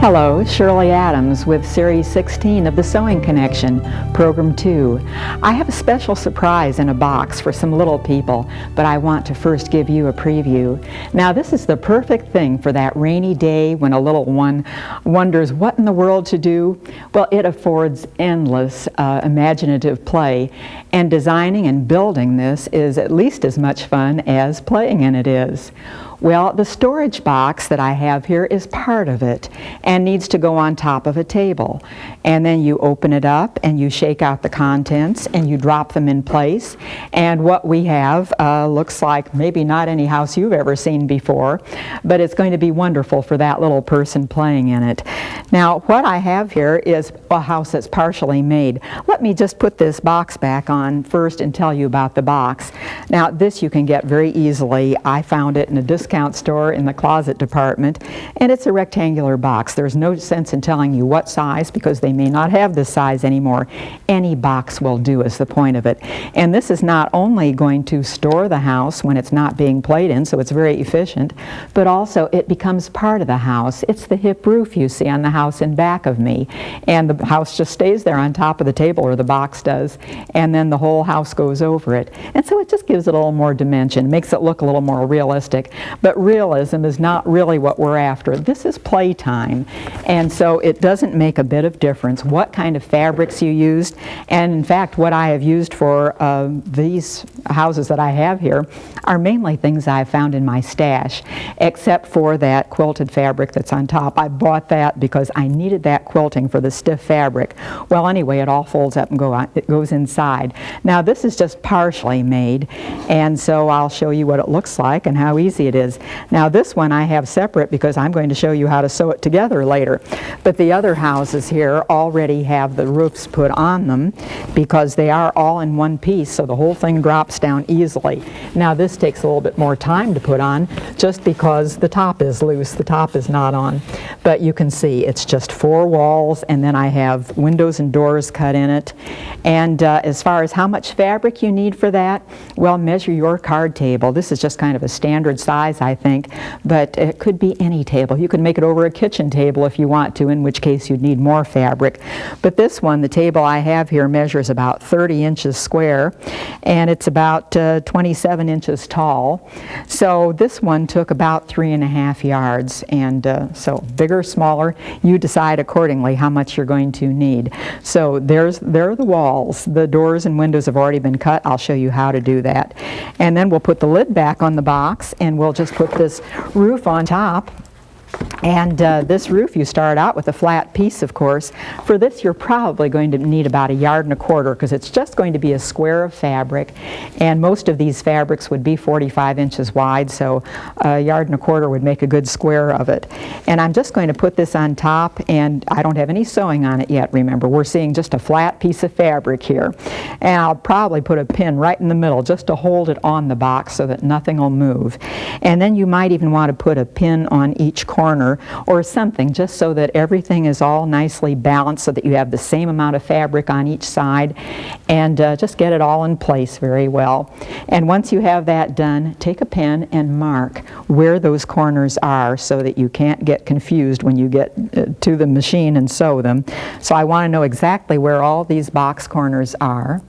Hello, Shirley Adams with Series 16 of the Sewing Connection, Program 2. I have a special surprise in a box for some little people, but I want to first give you a preview. Now, this is the perfect thing for that rainy day when a little one wonders what in the world to do. Well, it affords endless imaginative play, and designing and building this is at least as much fun as playing in it is. Well, the storage box that I have here is part of it and needs to go on top of a table. And then you open it up and you shake out the contents and you drop them in place. And what we have looks like maybe not any house you've ever seen before, but it's going to be wonderful for that little person playing in it. Now, what I have here is a house that's partially made. Let me just put this box back on first and tell you about the box. Now, this you can get very easily. I found it in a discount store in the closet department, and it's a rectangular box. There's no sense in telling you what size because they may not have this size anymore. Any box will do is the point of it. And this is not only going to store the house when it's not being played in, so it's very efficient, but also it becomes part of the house. It's the hip roof you see on the house in back of me, and the house just stays there on top of the table, or the box does, and then the whole house goes over it. And so it just gives it a little more dimension, makes it look a little more realistic. But realism is not really what we're after. This is playtime, and so it doesn't make a bit of difference what kind of fabrics you used. And in fact, what I have used for these houses that I have here are mainly things I found in my stash, except for that quilted fabric that's on top. I bought that because I needed that quilting for the stiff fabric. Well, anyway, it all folds up and it goes inside. Now, this is just partially made, and so I'll show you what it looks like and how easy it is. Now, this one I have separate because I'm going to show you how to sew it together later. But the other houses here already have the roofs put on them because they are all in one piece, so the whole thing drops down easily. Now, this takes a little bit more time to put on just because the top is loose, the top is not on. But you can see it's just 4 walls, and then I have windows and doors cut in it. And as far as how much fabric you need for that, well, measure your card table. This is just kind of a standard size, I think, but it could be any table. You could make it over a kitchen table if you want to, in which case you'd need more fabric. But this one, the table I have here, measures about 30 inches square, and it's about 27 inches tall. So this one took about 3.5 yards, and so bigger, smaller, you decide accordingly how much you're going to need. So there are the walls. The doors and windows have already been cut. I'll show you how to do that. And then we'll put the lid back on the box, and we'll just put this roof on top. And this roof, you start out with a flat piece, of course. For this, you're probably going to need about 1.25 yards because it's just going to be a square of fabric. And most of these fabrics would be 45 inches wide, so 1.25 yards would make a good square of it. And I'm just going to put this on top, and I don't have any sewing on it yet, remember. We're seeing just a flat piece of fabric here. And I'll probably put a pin right in the middle just to hold it on the box so that nothing will move. And then you might even want to put a pin on each corner or something, just so that everything is all nicely balanced so that you have the same amount of fabric on each side, and just get it all in place very well. And once you have that done, take a pen and mark where those corners are so that you can't get confused when you get to the machine and sew them. So I want to know exactly where all these box corners are.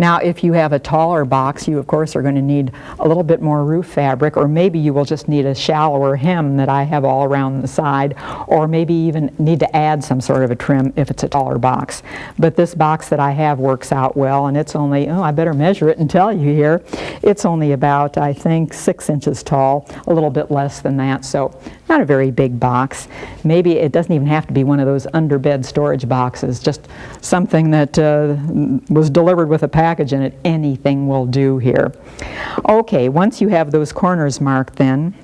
Now, if you have a taller box, you of course are going to need a little bit more roof fabric, or maybe you will just need a shallower hem that I have all around the side, or maybe even need to add some sort of a trim if it's a taller box. But this box that I have works out well, and it's only, I better measure it and tell you here, it's only about, I think, 6 inches tall, a little bit less than that, so not a very big box. Maybe it doesn't even have to be one of those underbed storage boxes, just something that was delivered with a package in it. Anything will do here. Okay, once you have those corners marked, then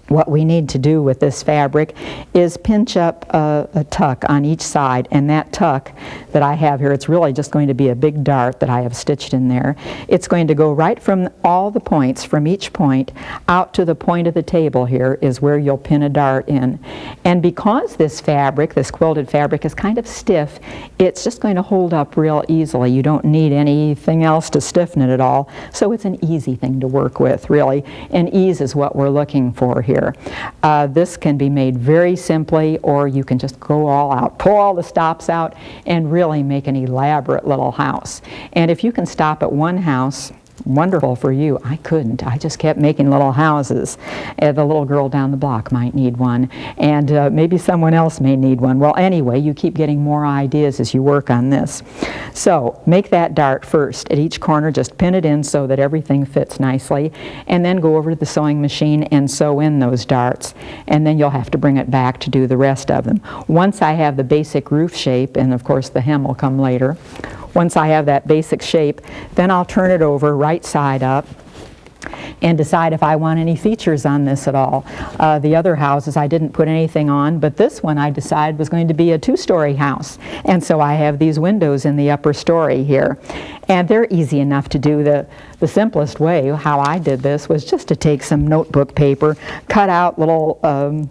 what we need to do with this fabric is pinch up a tuck on each side, and that tuck that I have here, it's really just going to be a big dart that I have stitched in there. It's going to go right from all the points, from each point out to the point of the table here is where you'll pin a dart in. And because this fabric, this quilted fabric, is kind of stiff, it's just going to hold up real easily. You don't need anything else to stiffen it at all, so it's an easy thing to work with, really, and ease is what we're looking for here. here. This can be made very simply, or you can just go all out, pull all the stops out, and really make an elaborate little house. And if you can stop at one house, wonderful for you. I couldn't. I just kept making little houses. The little girl down the block might need one, and maybe someone else may need one. Well, anyway, you keep getting more ideas as you work on this. So make that dart first. At each corner, just pin it in so that everything fits nicely, and then go over to the sewing machine and sew in those darts, and then you'll have to bring it back to do the rest of them. Once I have the basic roof shape, and of course the hem will come later, once I have that basic shape, then I'll turn it over right side up and decide if I want any features on this at all. The other houses I didn't put anything on, but this one I decided was going to be a two-story house. And so I have these windows in the upper story here. And they're easy enough to do. The simplest way, how I did this, was just to take some notebook paper, cut out little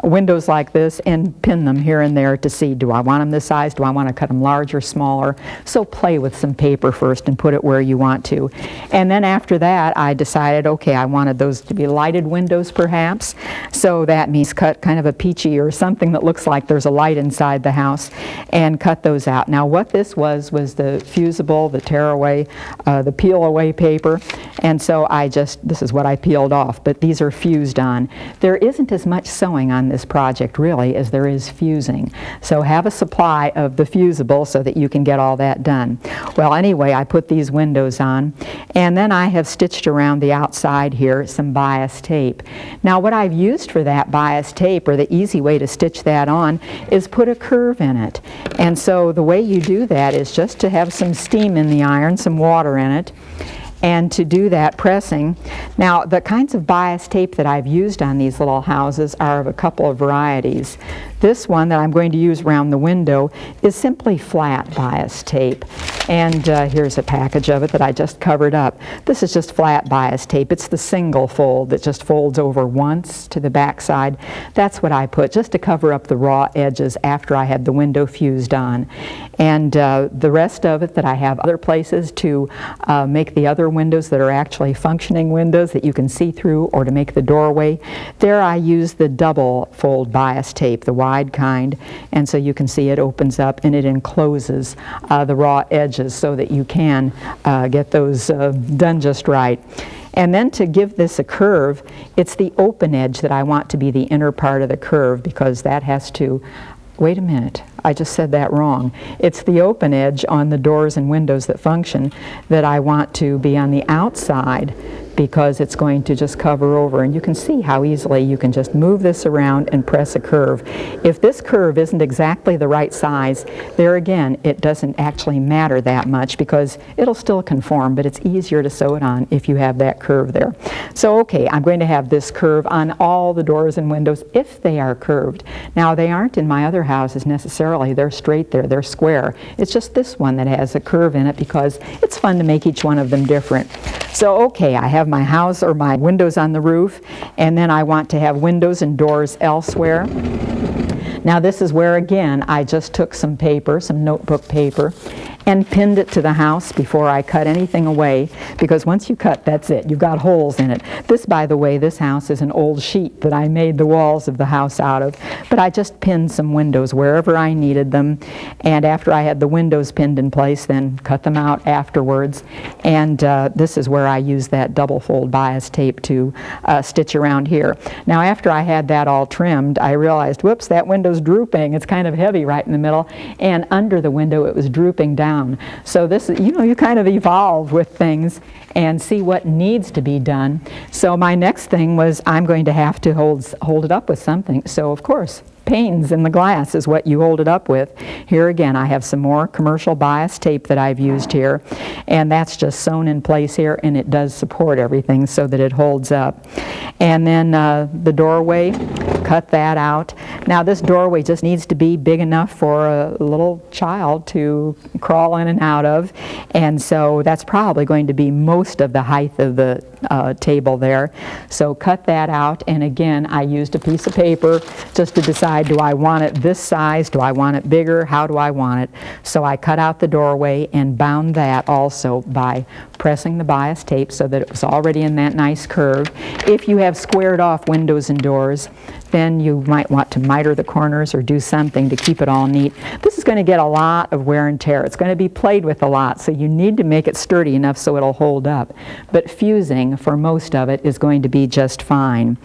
windows like this and pin them here and there to see, do I want them this size, do I want to cut them larger, smaller? So play with some paper first and put it where you want to. And then after that I decided, okay, I wanted those to be lighted windows perhaps, so that means cut kind of a peachy or something that looks like there's a light inside the house and cut those out. Now what this was the fusible, the tear away, the peel away paper, and so this is what I peeled off, but these are fused on. There isn't as much sewing on this project really as there is fusing. So have a supply of the fusible so that you can get all that done. Well, anyway, I put these windows on, and then I have stitched around the outside here some bias tape. Now what I've used for that bias tape, or the easy way to stitch that on, is put a curve in it. And so the way you do that is just to have some steam in the iron, some water in it, and to do that pressing. Now the kinds of bias tape that I've used on these little houses are of a couple of varieties. This one that I'm going to use around the window is simply flat bias tape, and here's a package of it that I just covered up. This is just flat bias tape. It's the single fold that just folds over once to the back side. That's what I put just to cover up the raw edges after I had the window fused on. And the rest of it that I have other places to make the other windows that are actually functioning windows that you can see through, or to make the doorway, there I use the double fold bias tape, the wide kind, and so you can see it opens up and it encloses the raw edges so that you can get those done just right. And then to give this a curve, it's the open edge that I want to be the inner part of the curve, because that has to, wait a minute, I just said that wrong. It's the open edge on the doors and windows that function that I want to be on the outside, because it's going to just cover over. And you can see how easily you can just move this around and press a curve. If this curve isn't exactly the right size, there again, it doesn't actually matter that much, because it'll still conform, but it's easier to sew it on if you have that curve there. So okay, I'm going to have this curve on all the doors and windows if they are curved. Now they aren't in my other houses necessarily. They're straight there, they're square. It's just this one that has a curve in it because it's fun to make each one of them different. So okay, I have my house or my windows on the roof, and then I want to have windows and doors elsewhere. Now this is where again I just took some paper, some notebook paper, and pinned it to the house before I cut anything away, because once you cut, that's it. You've got holes in it. This, by the way, this house is an old sheet that I made the walls of the house out of, but I just pinned some windows wherever I needed them, and after I had the windows pinned in place, then cut them out afterwards. And this is where I used that double fold bias tape to stitch around here. Now after I had that all trimmed, I realized, whoops, that window's drooping. It's kind of heavy right in the middle, and under the window it was drooping down. So this, you kind of evolve with things and see what needs to be done. So my next thing was I'm going to have to hold it up with something. So of course, panes in the glass is what you hold it up with. Here again, I have some more commercial bias tape that I've used here, and that's just sewn in place here, and it does support everything so that it holds up. And then the doorway, cut that out. Now this doorway just needs to be big enough for a little child to crawl in and out of, and so that's probably going to be most of the height of the table there. So cut that out, and again I used a piece of paper just to decide, do I want it this size, do I want it bigger, how do I want it? So I cut out the doorway and bound that also by pressing the bias tape so that it was already in that nice curve. If you have squared off windows and doors, then you might want to miter the corners or do something to keep it all neat. This is going to get a lot of wear and tear. It's going to be played with a lot, so you need to make it sturdy enough so it'll hold up. But fusing, for most of it, is going to be just fine.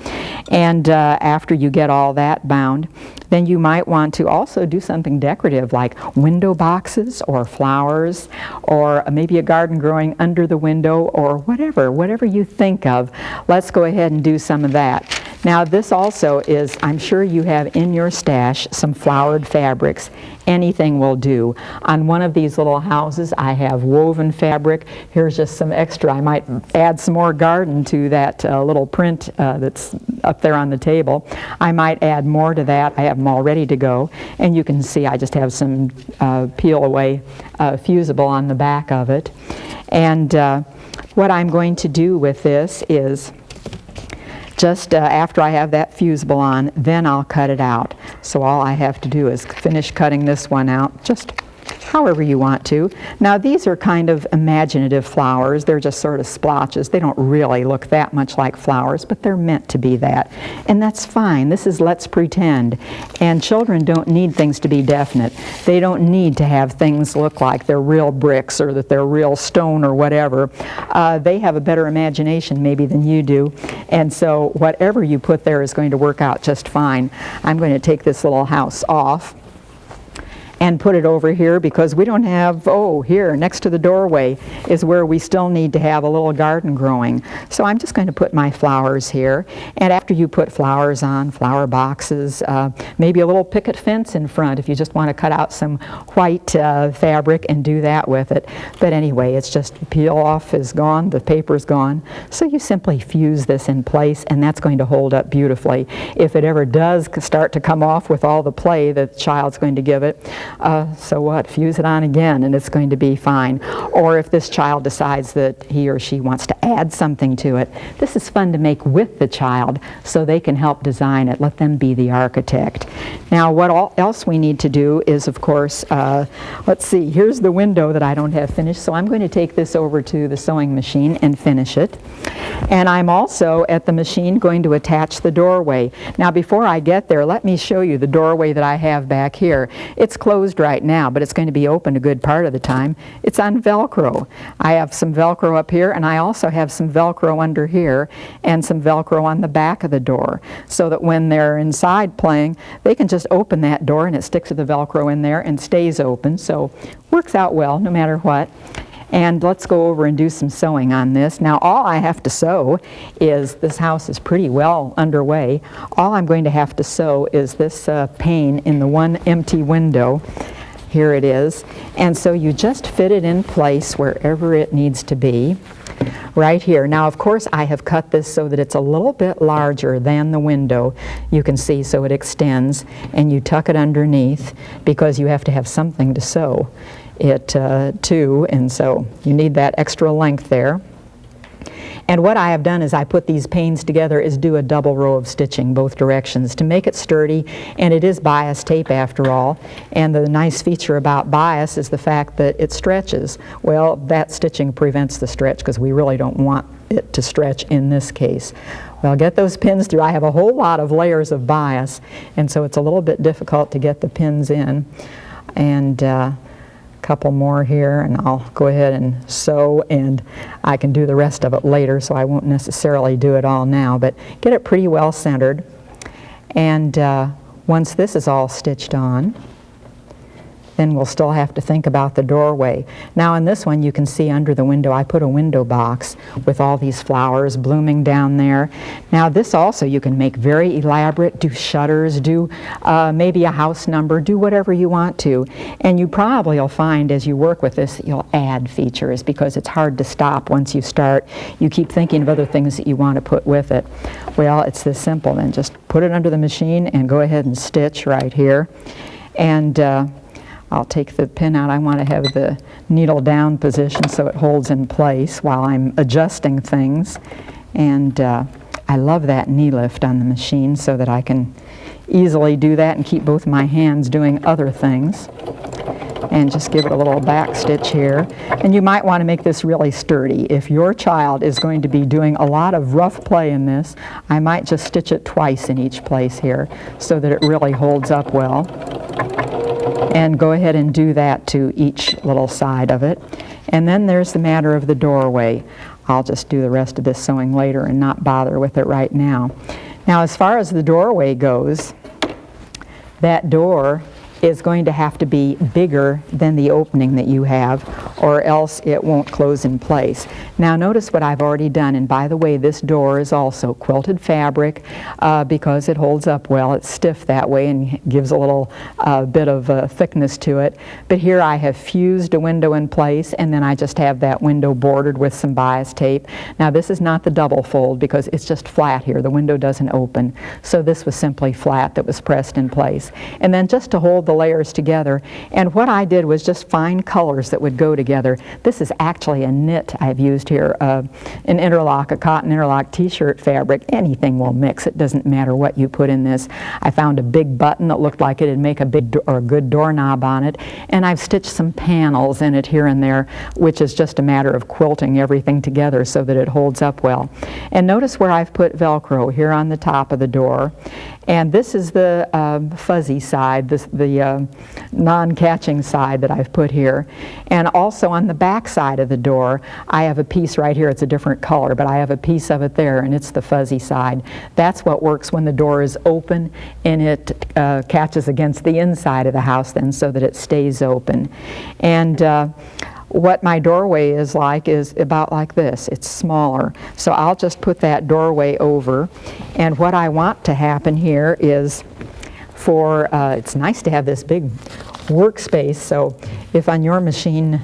And after you get all that bound, then you might want to also do something decorative like window boxes or flowers, or maybe a garden growing under the window, or whatever you think of. Let's go ahead and do some of that. Now this also is, I'm sure you have in your stash some flowered fabrics. Anything will do. On one of these little houses I have woven fabric. Here's just some extra. I might add some more garden to that little print that's up there on the table. I might add more to that. I have them all ready to go. And you can see I just have some peel away fusible on the back of it. And what I'm going to do with this is just after I have that fusible on, then I'll cut it out. So all I have to do is finish cutting this one out, just however you want to. Now these are kind of imaginative flowers. They're just sort of splotches. They don't really look that much like flowers, but they're meant to be that. And that's fine. This is let's pretend. And children don't need things to be definite. They don't need to have things look like they're real bricks or that they're real stone or whatever. They have a better imagination maybe than you do. And so whatever you put there is going to work out just fine. I'm going to take this little house off and put it over here because we don't have, here next to the doorway is where we still need to have a little garden growing. So I'm just going to put my flowers here, and after you put flowers on, flower boxes, maybe a little picket fence in front if you just want to cut out some white fabric and do that with it. But anyway, it's just peel off is gone, the paper's gone, so you simply fuse this in place and that's going to hold up beautifully. If it ever does start to come off with all the play that the child's going to give it, so what? Fuse it on again and it's going to be fine. Or if this child decides that he or she wants to add something to it, this is fun to make with the child so they can help design it. Let them be the architect. Now what else we need to do is, of course, let's see, here's the window that I don't have finished, so I'm going to take this over to the sewing machine and finish it. And I'm also at the machine going to attach the doorway. Now before I get there, let me show you the doorway that I have back here. It's closed right now, but it's going to be open a good part of the time. It's on Velcro. I have some Velcro up here, and I also have some Velcro under here and some Velcro on the back of the door, so that when they're inside playing, they can just open that door and it sticks to the Velcro in there and stays open. So works out well no matter what. And let's go over and do some sewing on this. Now all I have to sew is, this house is pretty well underway, all I'm going to have to sew is this pane in the one empty window. Here it is. And so you just fit it in place wherever it needs to be. Right here. Now of course I have cut this so that it's a little bit larger than the window. You can see, so it extends, and you tuck it underneath because you have to have something to sew it to, and so you need that extra length there. And what I have done is I put these panes together is do a double row of stitching both directions to make it sturdy, and it is bias tape after all. And the nice feature about bias is the fact that it stretches. Well, that stitching prevents the stretch because we really don't want it to stretch in this case. Well, get those pins through. I have a whole lot of layers of bias, and so it's a little bit difficult to get the pins in. And couple more here, and I'll go ahead and sew, and I can do the rest of it later, so I won't necessarily do it all now, but get it pretty well centered. And once this is all stitched on, then we'll still have to think about the doorway. Now in this one you can see under the window I put a window box with all these flowers blooming down there. Now this also you can make very elaborate, do shutters, do maybe a house number, do whatever you want to. And you probably will find as you work with this you'll add features because it's hard to stop once you start. You keep thinking of other things that you want to put with it. Well, it's this simple then. Just put it under the machine and go ahead and stitch right here. And I'll take the pin out. I want to have the needle down position so it holds in place while I'm adjusting things. And I love that knee lift on the machine so that I can easily do that and keep both my hands doing other things. And just give it a little back stitch here. And you might want to make this really sturdy. If your child is going to be doing a lot of rough play in this, I might just stitch it twice in each place here so that it really holds up well. And go ahead and do that to each little side of it. And then there's the matter of the doorway. I'll just do the rest of this sewing later and not bother with it right now. Now, as far as the doorway goes, that door is going to have to be bigger than the opening that you have, or else it won't close in place. Now notice what I've already done, and by the way, this door is also quilted fabric because it holds up well. It's stiff that way and gives a little bit of thickness to it. But here I have fused a window in place, and then I just have that window bordered with some bias tape. Now this is not the double fold because it's just flat here. The window doesn't open. So this was simply flat that was pressed in place. And then just to hold the layers together, and what I did was just find colors that would go together. This is actually a knit I've used here, an interlock, a cotton interlock t-shirt fabric. Anything will mix. It doesn't matter what you put in this. I found a big button that looked like it'd make a big or a good doorknob on it, and I've stitched some panels in it here and there, which is just a matter of quilting everything together so that it holds up well. And notice where I've put Velcro here on the top of the door. And this is the fuzzy side, the non-catching side that I've put here. And also on the back side of the door, I have a piece right here. It's a different color, but I have a piece of it there, and it's the fuzzy side. That's what works when the door is open and it catches against the inside of the house then so that it stays open. And what my doorway is about like this. It's smaller. So I'll just put that doorway over. And what I want to happen here is it's nice to have this big workspace. So if on your machine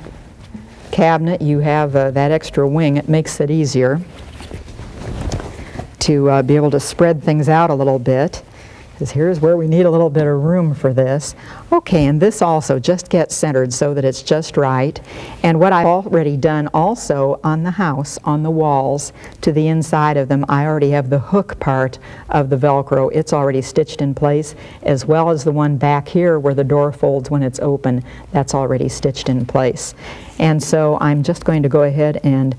cabinet you have that extra wing, it makes it easier to be able to spread things out a little bit. Because here's where we need a little bit of room for this. Okay, and this also just gets centered so that it's just right. And what I've already done also on the house, on the walls, to the inside of them, I already have the hook part of the Velcro. It's already stitched in place, as well as the one back here where the door folds when it's open. That's already stitched in place. And so I'm just going to go ahead and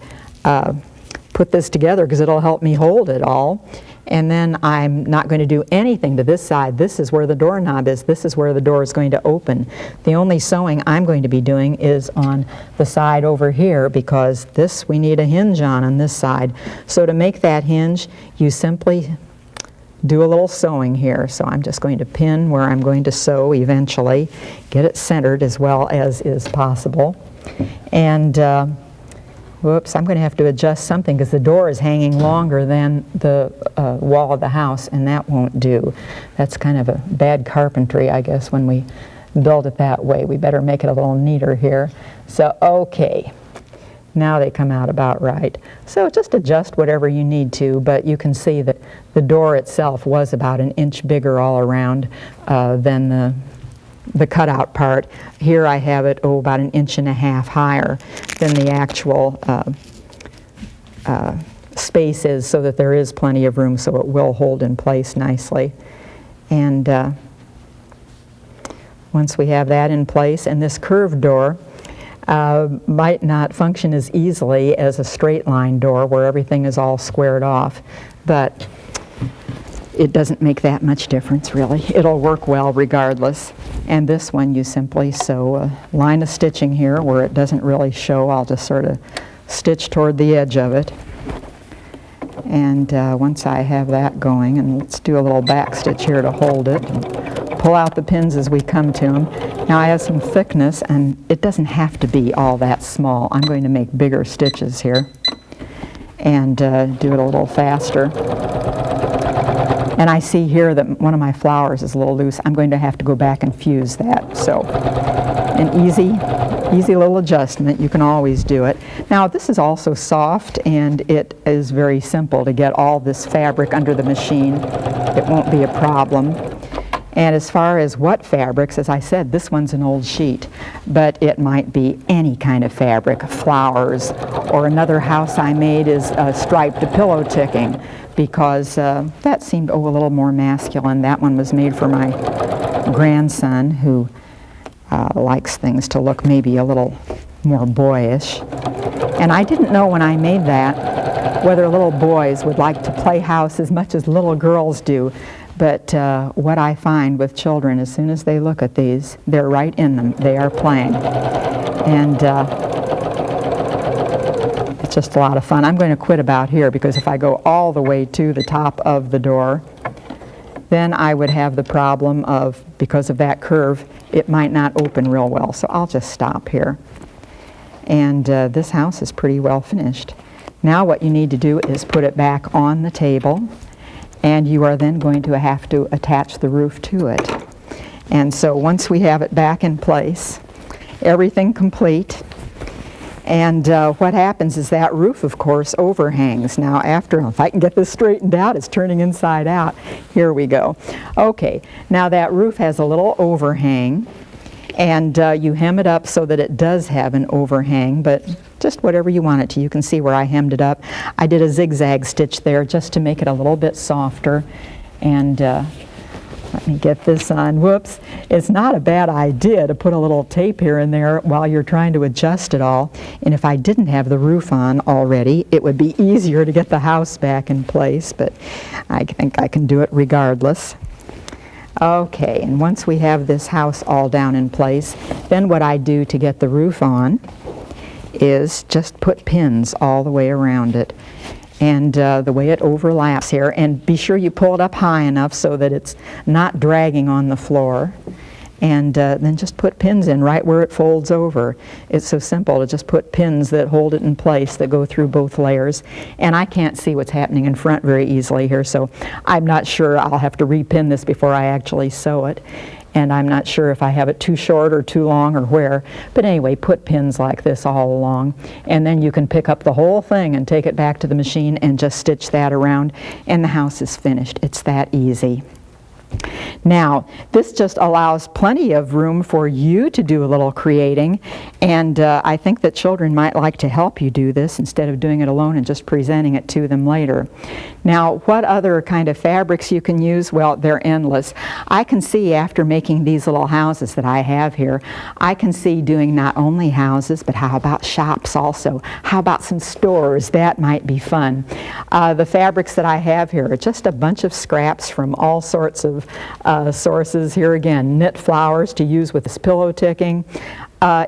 put this together because it'll help me hold it all. And then I'm not going to do anything to this side. This is where the doorknob is. This is where the door is going to open. The only sewing I'm going to be doing is on the side over here because this we need a hinge on this side. So to make that hinge, you simply do a little sewing here. So I'm just going to pin where I'm going to sew eventually, get it centered as well as is possible. And whoops, I'm going to have to adjust something because the door is hanging longer than the wall of the house, and that won't do. That's kind of a bad carpentry, I guess, when we build it that way. We better make it a little neater here. So, okay, now they come out about right. So just adjust whatever you need to, but you can see that the door itself was about an inch bigger all around than the cutout part. Here I have it, about 1.5 inches higher than the actual space is, so that there is plenty of room so it will hold in place nicely. And once we have that in place, and this curved door might not function as easily as a straight line door where everything is all squared off, but it doesn't make that much difference really. It'll work well regardless. And this one you simply sew a line of stitching here where it doesn't really show. I'll just sort of stitch toward the edge of it. And once I have that going, and let's do a little back stitch here to hold it, and pull out the pins as we come to them. Now I have some thickness, and it doesn't have to be all that small. I'm going to make bigger stitches here and do it a little faster. And I see here that one of my flowers is a little loose. I'm going to have to go back and fuse that. So an easy little adjustment. You can always do it. Now this is also soft, and it is very simple to get all this fabric under the machine. It won't be a problem. And as far as what fabrics, as I said, this one's an old sheet, but it might be any kind of fabric, flowers, or another house I made is striped pillow ticking, because that seemed a little more masculine. That one was made for my grandson, who likes things to look maybe a little more boyish. And I didn't know when I made that whether little boys would like to play house as much as little girls do. But what I find with children, as soon as they look at these, they're right in them. They are playing. And it's just a lot of fun. I'm going to quit about here, because if I go all the way to the top of the door, then I would have the problem of, because of that curve, it might not open real well. So I'll just stop here. And this house is pretty well finished. Now what you need to do is put it back on the table, and you are then going to have to attach the roof to it. And so once we have it back in place, everything complete, and what happens is that roof, of course, overhangs. Now if I can get this straightened out, it's turning inside out. Here we go. Okay, now that roof has a little overhang, and you hem it up so that it does have an overhang, but just whatever you want it to. You can see where I hemmed it up. I did a zigzag stitch there just to make it a little bit softer. And let me get this on. Whoops. It's not a bad idea to put a little tape here and there while you're trying to adjust it all. And if I didn't have the roof on already, it would be easier to get the house back in place, but I think I can do it regardless. Okay, and once we have this house all down in place, then what I do to get the roof on is just put pins all the way around it. And the way it overlaps here, and be sure you pull it up high enough so that it's not dragging on the floor. And then just put pins in right where it folds over. It's so simple to just put pins that hold it in place, that go through both layers. And I can't see what's happening in front very easily here, so I'm not sure. I'll have to repin this before I actually sew it. And I'm not sure if I have it too short or too long or where. But anyway, put pins like this all along. And then you can pick up the whole thing and take it back to the machine and just stitch that around. And the house is finished. It's that easy. Now, this just allows plenty of room for you to do a little creating, and I think that children might like to help you do this instead of doing it alone and just presenting it to them later. Now, what other kind of fabrics you can use? Well, they're endless. I can see, after making these little houses that I have here, I can see doing not only houses, but how about shops also? How about some stores? That might be fun. The fabrics that I have here are just a bunch of scraps from all sorts of sources. Here again, knit flowers to use with this pillow ticking.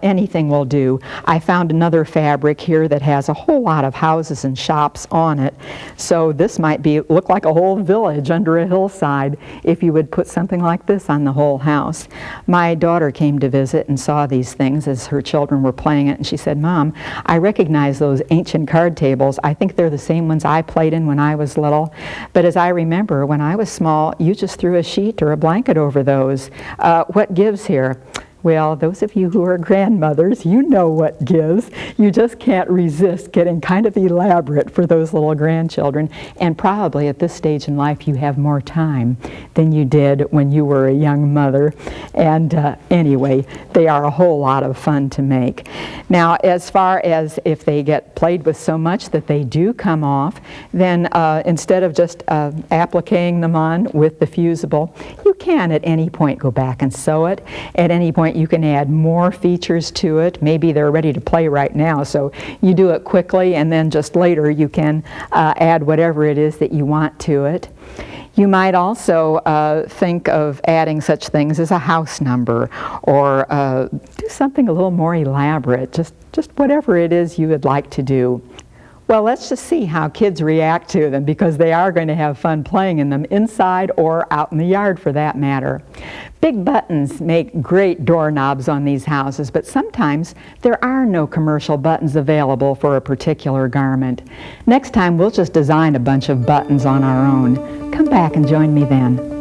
Anything will do. I found another fabric here that has a whole lot of houses and shops on it. So this might look like a whole village under a hillside if you would put something like this on the whole house. My daughter came to visit and saw these things as her children were playing it, and she said, "Mom, I recognize those ancient card tables. I think they're the same ones I played in when I was little. But as I remember, when I was small, you just threw a sheet or a blanket over those. What gives here?" Well, those of you who are grandmothers, you know what gives. You just can't resist getting kind of elaborate for those little grandchildren. And probably at this stage in life, you have more time than you did when you were a young mother. And anyway, they are a whole lot of fun to make. Now, as far as if they get played with so much that they do come off, then instead of just appliquing them on with the fusible, you can at any point go back and sew it. At any point, you can add more features to it. Maybe they're ready to play right now, so you do it quickly, and then just later you can add whatever it is that you want to it. You might also think of adding such things as a house number, or do something a little more elaborate, just whatever it is you would like to do. Well, let's just see how kids react to them, because they are going to have fun playing in them, inside or out in the yard for that matter. Big buttons make great doorknobs on these houses, but sometimes there are no commercial buttons available for a particular garment. Next time we'll just design a bunch of buttons on our own. Come back and join me then.